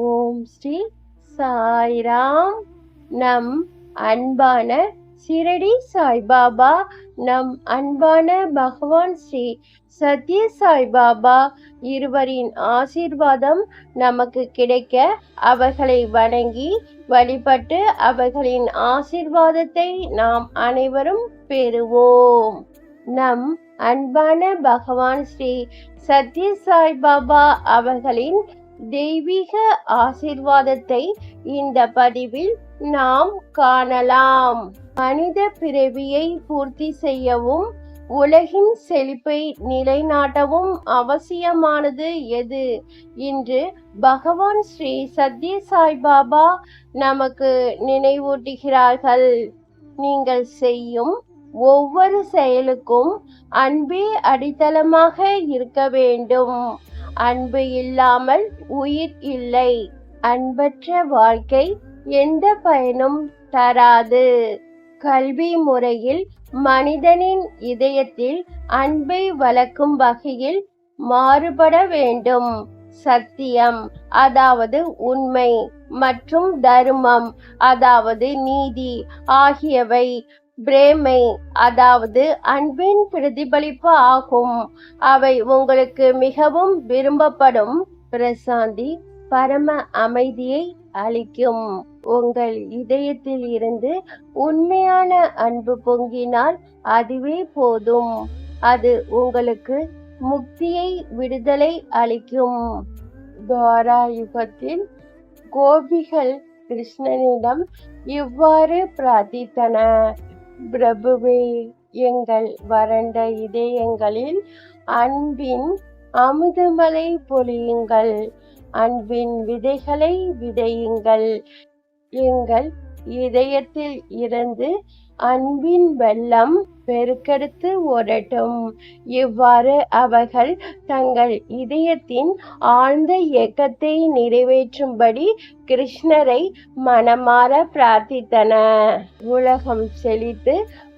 ஓம் ஸ்ரீ சாய்ராம். நம் அன்பான சிரடி சாய்பாபா, நம் அன்பான பகவான் ஸ்ரீ சத்ய சாய்பாபா இருவரின் ஆசீர்வாதம் நமக்கு கிடைக்க அவர்களை வணங்கி வழிபட்டு அவர்களின் ஆசீர்வாதத்தை நாம் அனைவரும் பெறுவோம். நம் அன்பான பகவான் ஸ்ரீ சத்ய சாய்பாபா அவர்களின் தெய்வீக ஆசீர்வாதத்தை இந்த பதிவில் நாம் காணலாம். மனித பிறவியை பூர்த்தி செய்யவும் உலகின் செழிப்பை நிலைநாட்டவும் அவசியமானது எது என்று பகவான் ஸ்ரீ சத்ய சாய்பாபா நமக்கு நினைவூட்டுகிறார்கள். நீங்கள் செய்யும் ஒவ்வொரு செயலுக்கும் அன்பே அடித்தளமாக இருக்க வேண்டும். அன்பு இல்லாமல் உயிர் இல்லை. அன்பற்ற வாழ்க்கை எந்த பயனும் தராது. கல்வி முறையில் மனிதனின் இதயத்தில் அன்பை வளர்க்கும் வகையில் மாறுபட வேண்டும். சத்தியம் அதாவது உண்மை மற்றும் தர்மம் அதாவது நீதி ஆகியவை பிரேமை அதாவது அன்பின் பிரதிபலிப்பு ஆகும். அவை உங்களுக்கு மிகவும் விரும்பப்படும் பிரசாந்தி பரம அமைதியை அளிக்கும். உங்கள் இதயத்தில் இருந்து உண்மையான அன்பு பொங்கினால் அதுவே போதும். அது உங்களுக்கு முக்தியை விடுதலை அளிக்கும். துவாரா யுகத்தில் கோபிகள் கிருஷ்ணனிடம் இவ்வாறு பிரார்த்தித்தன: பிரபுவே, எங்கள் வறண்ட இதயங்களில் அன்பின் அமுதமழை பொழியுங்கள். அன்பின் விதைகளை விதையுங்கள். எங்கள் இதயத்தில் இருந்து அன்பின் வெள்ளம் பெருக்கெடுத்து ஓடட்டும். இவ்வாறு அவர்கள் தங்கள் இதயத்தின் ஆழ்ந்த இயக்கத்தை நிறைவேற்றும்படி கிருஷ்ணரை மனமாற பிரார்த்தித்தன. உலகம் செழித்து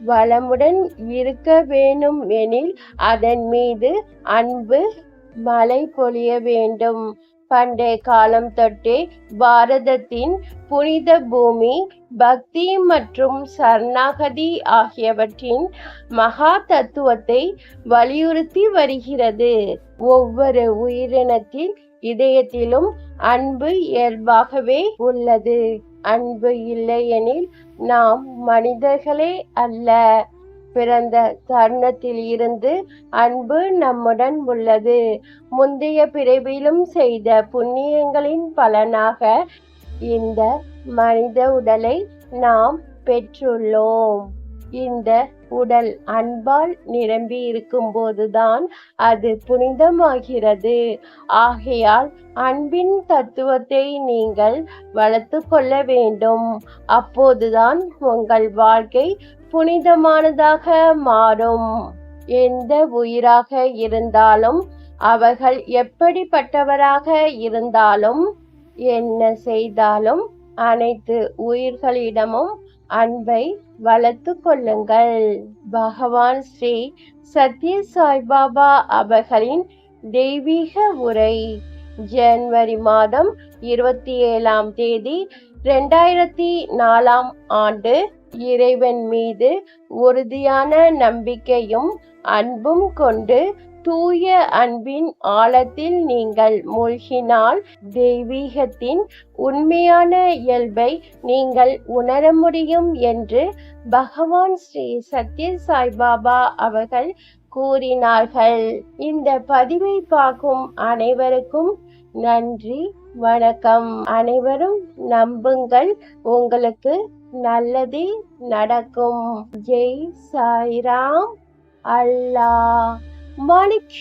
வளமுடன் இருக்க வேணும் எனில் அதன் மீது அன்பு மழை பொழிய வேண்டும். பண்டைய காலம் தொட்டே பாரதத்தின் புனித பூமி பக்தி மற்றும் சரணாகதி ஆகியவற்றின் மகா தத்துவத்தை வலியுறுத்தி வருகிறது. ஒவ்வொரு உயிரினத்தின் இதயத்திலும் அன்பு இயல்பாகவே உள்ளது. அன்பு இல்லையெனில் நாம் மனிதர்களே அல்ல. பிறந்த தருணத்தில் இருந்து அன்பு நம்முடன் உள்ளது. முந்தைய பிறவிலும் செய்த புண்ணியங்களின் பலனாக இந்த மனித உடலை நாம் பெற்றுள்ளோம். இந்த உடல் அன்பால் நிரம்பி இருக்கும் போதுதான் அது புனிதமாகிறது. ஆகையால் அன்பின் தத்துவத்தை நீங்கள் வளர்த்து கொள்ள வேண்டும். அப்போதுதான் உங்கள் வாழ்க்கை புனிதமானதாக மாறும். எந்த உயிராக இருந்தாலும் அவர்கள் எப்படிப்பட்டவராக இருந்தாலும் என்ன செய்தாலும் அனைத்து உயிர்களிடமும் அன்பை வளர்த்து கொள்ளுங்கள். பகவான் ஸ்ரீ சத்ய சாய்பாபா அவர்களின் தெய்வீக உரை. ஜனவரி மாதம் 27ஆம் தேதி 2004ஆம் ஆண்டு. இறைவன் மீது உறுதியான நம்பிக்கையும் அன்பும் கொண்டு தூய அன்பின் ஆழத்தில் நீங்கள் மூழ்கினால் தெய்வீகத்தின் உண்மையான இயல்பை நீங்கள் உணர முடியும் என்று பகவான் ஸ்ரீ சத்ய சாய்பாபா அவர்கள் கூறினார்கள். இந்த பதிவை பார்க்கும் அனைவருக்கும் நன்றி, வணக்கம். அனைவரும் நம்புங்கள், உங்களுக்கு நல்லதே நடக்கும். ஜெய் சாய்ராம். அல்லாஹ் மாலிக்.